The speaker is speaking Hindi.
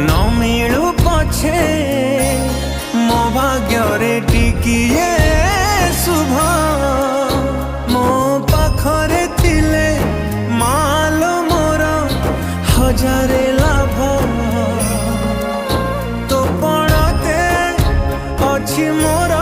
न मिलू पछे मो भाग्य टिकिए शुभ मो पाखरे थिले माल मोर हजारे लाभ तो पड़ते अच्छी मोर